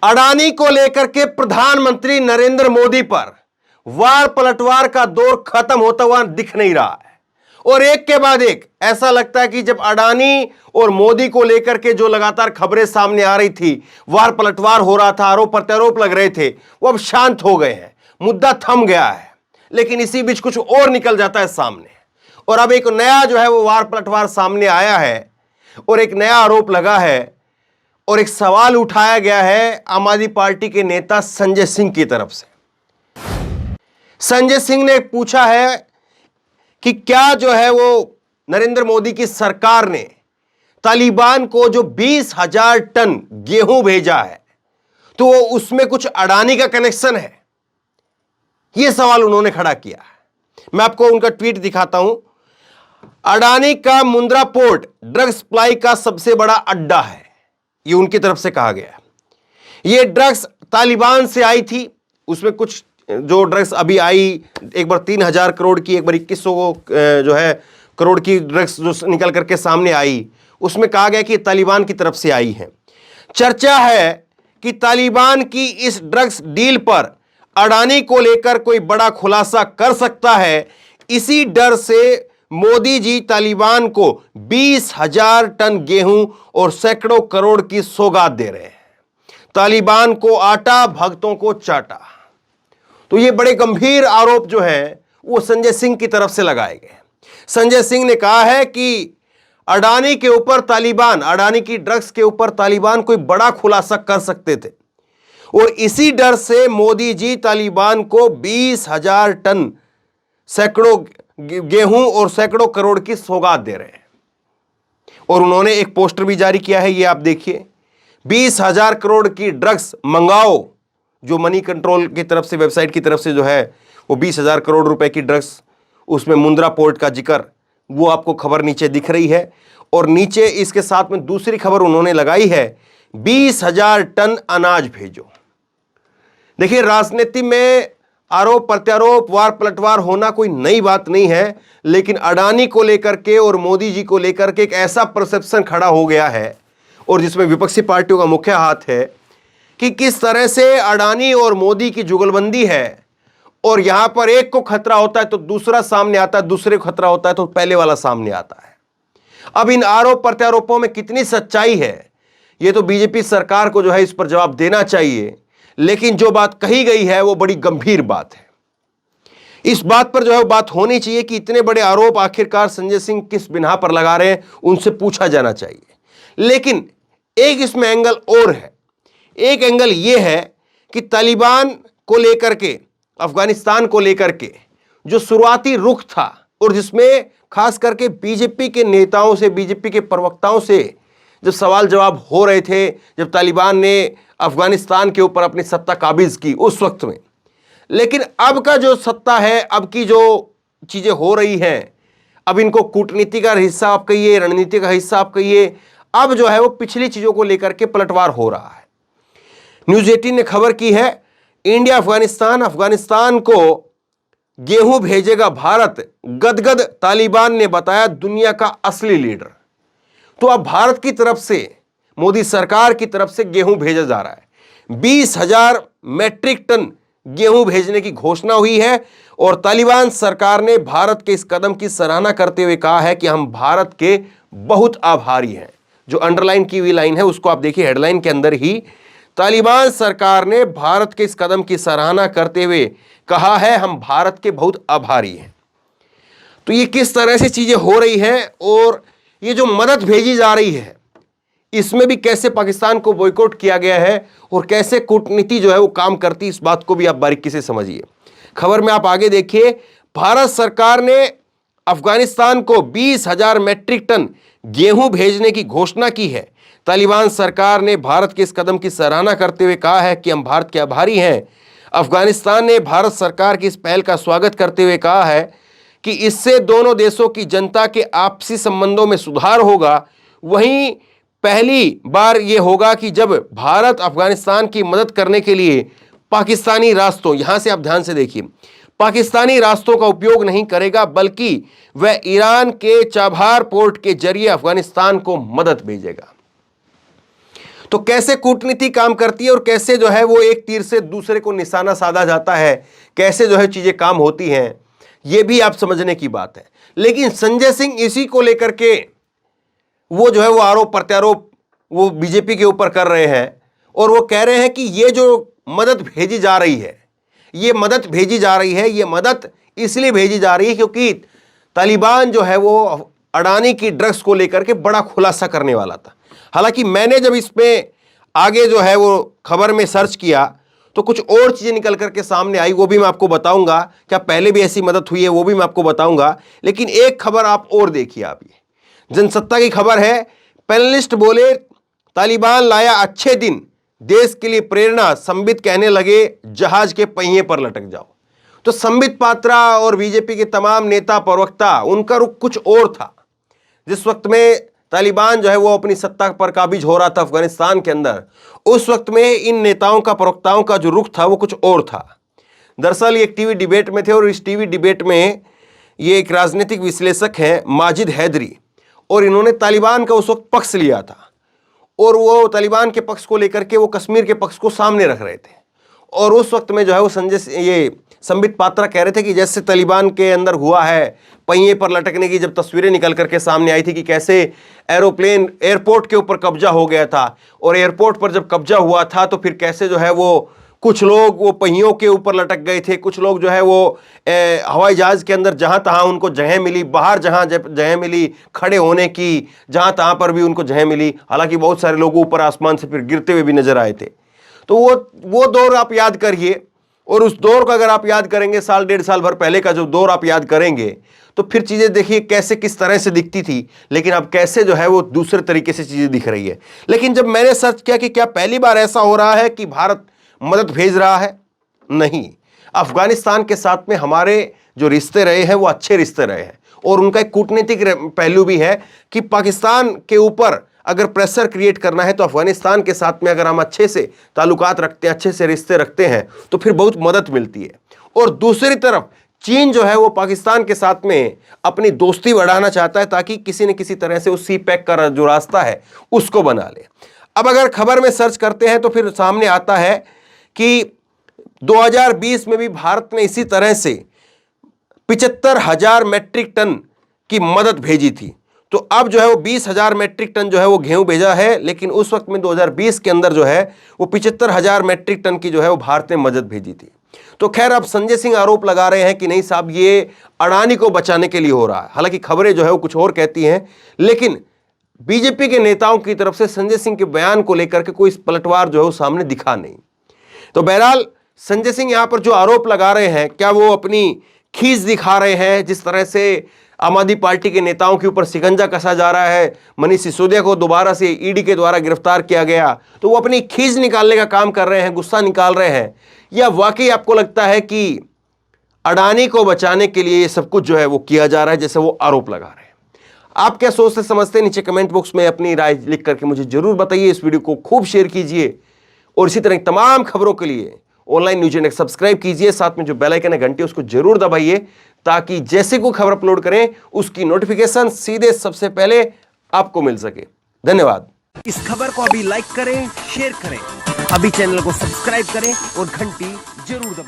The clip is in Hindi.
अडानी को लेकर के प्रधानमंत्री नरेंद्र मोदी पर वार पलटवार का दौर खत्म होता हुआ दिख नहीं रहा है और एक के बाद एक ऐसा लगता है कि जब अडानी और मोदी को लेकर के जो लगातार खबरें सामने आ रही थी, वार पलटवार हो रहा था, आरोप प्रत्यारोप लग रहे थे, वो अब शांत हो गए हैं, मुद्दा थम गया है। लेकिन इसी बीच कुछ और निकल जाता है सामने और अब एक नया जो है वो वार पलटवार सामने आया है और एक नया आरोप लगा है और एक सवाल उठाया गया है आम आदमी पार्टी के नेता संजय सिंह की तरफ से। संजय सिंह ने पूछा है कि क्या जो है वो नरेंद्र मोदी की सरकार ने तालिबान को जो 20,000 टन गेहूं भेजा है तो वो उसमें कुछ अडानी का कनेक्शन है? यह सवाल उन्होंने खड़ा किया है। मैं आपको उनका ट्वीट दिखाता हूं। अडानी का मुंद्रा पोर्ट ड्रग सप्लाई का सबसे बड़ा अड्डा है, ये उनकी तरफ से कहा गया है। ये ड्रग्स तालिबान से आई थी, उसमें कुछ जो ड्रग्स अभी आई, एक बार 3,000 करोड़ की, एक बार 2,100 जो है करोड़ की ड्रग्स जो निकल करके सामने आई, उसमें कहा गया कि तालिबान की तरफ से आई है। चर्चा है कि तालिबान की इस ड्रग्स डील पर अडानी को लेकर कोई बड़ा खुलासा कर सकता है। इसी डर से मोदी जी तालिबान को 20,000 टन गेहूं और सैकड़ों करोड़ की सौगात दे रहे हैं। तालिबान को आटा, भक्तों को चाटा। तो ये बड़े गंभीर आरोप जो है वो संजय सिंह की तरफ से लगाए गए। संजय सिंह ने कहा है कि अडानी के ऊपर तालिबान, अडानी की ड्रग्स के ऊपर तालिबान कोई बड़ा खुलासा कर सकते थे और इसी डर से मोदी जी तालिबान को 20,000 टन सैकड़ों गेहूं और सैकड़ों करोड़ की सौगात दे रहे हैं। और उन्होंने एक पोस्टर भी जारी किया है, ये आप देखिए, 20,000 करोड़ की ड्रग्स मंगाओ, जो मनी कंट्रोल की तरफ से, वेबसाइट की तरफ से जो है वो 20,000 करोड़ रुपए की ड्रग्स, उसमें मुंद्रा पोर्ट का जिक्र, वो आपको खबर नीचे दिख रही है। और नीचे इसके साथ में दूसरी खबर उन्होंने लगाई है, 20,000 टन अनाज भेजो। देखिए, राजनीति में आरोप प्रत्यारोप, वार पलटवार होना कोई नई बात नहीं है, लेकिन अडानी को लेकर के और मोदी जी को लेकर के एक ऐसा परसेप्शन खड़ा हो गया है और जिसमें विपक्षी पार्टियों का मुख्य हाथ है कि किस तरह से अडानी और मोदी की जुगलबंदी है और यहां पर एक को खतरा होता है तो दूसरा सामने आता है, दूसरे को खतरा होता है तो पहले वाला सामने आता है। अब इन आरोप प्रत्यारोपों में कितनी सच्चाई है, यह तो बीजेपी सरकार को जो है इस पर जवाब देना चाहिए। लेकिन जो बात कही गई है वो बड़ी गंभीर बात है। इस बात पर जो है बात होनी चाहिए कि इतने बड़े आरोप आखिरकार संजय सिंह किस बिना पर लगा रहे हैं, उनसे पूछा जाना चाहिए। लेकिन एक इसमें एंगल और है। एक एंगल यह है कि तालिबान को लेकर के, अफगानिस्तान को लेकर के जो शुरुआती रुख था और जिसमें खास करके बीजेपी के नेताओं से, बीजेपी के प्रवक्ताओं से जब सवाल जवाब हो रहे थे, जब तालिबान ने अफगानिस्तान के ऊपर अपनी सत्ता काबिज की उस वक्त में, लेकिन अब का जो सत्ता है, अब की जो चीजें हो रही हैं, अब इनको कूटनीति का हिस्सा आप कहिए, रणनीति का हिस्सा आप कहिए, अब जो है वो पिछली चीजों को लेकर के पलटवार हो रहा है। न्यूज़ 18 ने खबर की है, इंडिया अफगानिस्तान, अफगानिस्तान को गेहूं भेजेगा भारत, गदगद तालिबान ने बताया दुनिया का असली लीडर। तो अब भारत की तरफ से, मोदी सरकार की तरफ से गेहूं भेजा जा रहा है। 20,000 मैट्रिक टन गेहूं भेजने की घोषणा हुई है और तालिबान सरकार ने भारत के इस कदम की सराहना करते हुए कहा है कि हम भारत के बहुत आभारी हैं। जो अंडरलाइन की हुई लाइन है उसको आप देखिए, हेडलाइन के अंदर ही तालिबान सरकार ने भारत के इस कदम की सराहना करते हुए कहा है हम भारत के बहुत आभारी हैं। तो ये किस तरह से चीजें हो रही हैं और ये जो मदद भेजी जा रही है इसमें भी कैसे पाकिस्तान को बॉयकॉट किया गया है और कैसे कूटनीति जो है वो काम करती है, इस बात को भी आप बारीकी से समझिए। खबर में आप आगे देखिए, भारत सरकार ने अफगानिस्तान को 20,000 मैट्रिक टन गेहूं भेजने की घोषणा की है। तालिबान सरकार ने भारत के इस कदम की सराहना करते हुए कहा है कि हम भारत के आभारी हैं। अफगानिस्तान ने भारत सरकार की इस पहल का स्वागत करते हुए कहा है कि इससे दोनों देशों की जनता के आपसी संबंधों में सुधार होगा। वहीं पहली बार यह होगा कि जब भारत अफगानिस्तान की मदद करने के लिए पाकिस्तानी रास्तों, यहां से आप ध्यान से देखिए, पाकिस्तानी रास्तों का उपयोग नहीं करेगा, बल्कि वह ईरान के चाबहार पोर्ट के जरिए अफगानिस्तान को मदद भेजेगा। तो कैसे कूटनीति काम करती है और कैसे जो है वो एक तीर से दूसरे को निशाना साधा जाता है, कैसे जो है चीजें काम होती हैं, ये भी आप समझने की बात है। लेकिन संजय सिंह इसी को लेकर के वो जो है वो आरोप प्रत्यारोप वो बीजेपी के ऊपर कर रहे हैं और वो कह रहे हैं कि ये जो मदद भेजी जा रही है, ये मदद इसलिए भेजी जा रही है क्योंकि तालिबान जो है वो अडानी की ड्रग्स को लेकर के बड़ा खुलासा करने वाला था। हालांकि मैंने जब इसमें आगे जो है वो खबर में सर्च किया तो कुछ और चीजें निकल करके सामने आई, वो भी मैं आपको बताऊंगा। क्या पहले भी ऐसी मदद हुई है वो भी मैं आपको बताऊंगा। लेकिन एक खबर आप और देखिए, आप ये जनसत्ता की खबर है। पैनलिस्ट बोले तालिबान लाया अच्छे दिन, देश के लिए प्रेरणा, संबित कहने लगे जहाज के पहिए पर लटक जाओ। तो संबित पात्रा और बीजेपी के तमाम नेता प्रवक्ता, उनका रुख कुछ और था। जिस वक्त में तालिबान जो है वो अपनी सत्ता पर काबिज हो रहा था अफगानिस्तान के अंदर, उस वक्त में इन नेताओं का, प्रवक्ताओं का जो रुख था वो कुछ और था। दरअसल ये एक टीवी डिबेट में थे और इस टीवी डिबेट में ये एक राजनीतिक विश्लेषक हैं माजिद हैदरी, और इन्होंने तालिबान का उस वक्त पक्ष लिया था और वो तालिबान के पक्ष को लेकर के वो कश्मीर के पक्ष को सामने रख रहे थे। और उस वक्त में जो है वो संबित पात्रा कह रहे थे कि जैसे तालिबान के अंदर हुआ है, पहिए पर लटकने की जब तस्वीरें निकल करके सामने आई थी कि कैसे एरोप्लेन एयरपोर्ट के ऊपर कब्जा हो गया था और एयरपोर्ट पर जब कब्जा हुआ था तो फिर कैसे जो है वो कुछ लोग वो पहियों के ऊपर लटक गए थे, कुछ लोग जो है वो हवाई जहाज के अंदर जहां तहां उनको जगह मिली, बाहर जहां जगह मिली खड़े होने की, जहां तहां पर भी उनको जगह मिली। हालांकि बहुत सारे लोग ऊपर आसमान से फिर गिरते हुए भी नजर आए थे। तो वो दौर आप याद करिए, और उस दौर को अगर आप याद करेंगे, साल डेढ़ साल भर पहले का जो दौर आप याद करेंगे, तो फिर चीजें देखिए कैसे किस तरह से दिखती थी, लेकिन अब कैसे जो है वो दूसरे तरीके से चीजें दिख रही है। लेकिन जब मैंने सर्च किया कि क्या पहली बार ऐसा हो रहा है कि भारत मदद भेज रहा है, नहीं। अफगानिस्तान के साथ में हमारे जो रिश्ते रहे हैं वो अच्छे रिश्ते रहे हैं, और उनका एक कूटनीतिक पहलू भी है कि पाकिस्तान के ऊपर अगर प्रेशर क्रिएट करना है तो अफगानिस्तान के साथ में अगर हम अच्छे से ताल्लुकात रखते हैं, अच्छे से रिश्ते रखते हैं, तो फिर बहुत मदद मिलती है। और दूसरी तरफ चीन जो है वो पाकिस्तान के साथ में अपनी दोस्ती बढ़ाना चाहता है ताकि किसी न किसी तरह से उस सी पैक का जो रास्ता है उसको बना ले। अब अगर खबर में सर्च करते हैं तो फिर सामने आता है कि 2020 में भी भारत ने इसी तरह से 75,000 मैट्रिक टन की मदद भेजी थी। तो अब जो है वो 20,000 मैट्रिक टन जो है वो गेहूं भेजा है, लेकिन उस वक्त में 2020 के अंदर जो है वो 75,000 मैट्रिक टन की जो है वो भारत ने मदद भेजी थी। तो खैर अब संजय सिंह आरोप लगा रहे हैं कि नहीं साहब ये अडानी को बचाने के लिए हो रहा है। हालांकि खबरें जो है वो कुछ और कहती हैं, लेकिन बीजेपी के नेताओं की तरफ से संजय सिंह के बयान को लेकर के कोई पलटवार जो है वो सामने दिखा नहीं। तो बहरहाल संजय सिंह यहां पर जो आरोप लगा रहे हैं, क्या वो अपनी खींच दिखा रहे हैं? जिस तरह से आम आदमी पार्टी के नेताओं के ऊपर शिकंजा कसा जा रहा है, मनीष सिसोदिया को दोबारा से ईडी के द्वारा गिरफ्तार किया गया, तो वो अपनी खींच निकालने का काम कर रहे हैं, गुस्सा निकाल रहे हैं, या वाकई आपको लगता है कि अडानी को बचाने के लिए ये सब कुछ जो है वो किया जा रहा है जैसे वो आरोप लगा रहे हैं? आप क्या सोचते समझते हैं? नीचे कमेंट बॉक्स में अपनी राय लिख करके मुझे जरूर बताइए। इस वीडियो को खूब शेयर कीजिए और इसी तरह तमाम खबरों के लिए ऑनलाइन न्यूज इंडेक्स सब्सक्राइब कीजिए। साथ में जो बेल आइकन है घंटी उसको जरूर दबाइए ताकि जैसे कोई खबर अपलोड करें उसकी नोटिफिकेशन सीधे सबसे पहले आपको मिल सके। धन्यवाद। इस खबर को अभी लाइक करें, शेयर करें, अभी चैनल को सब्सक्राइब करें और घंटी जरूर दबाएं।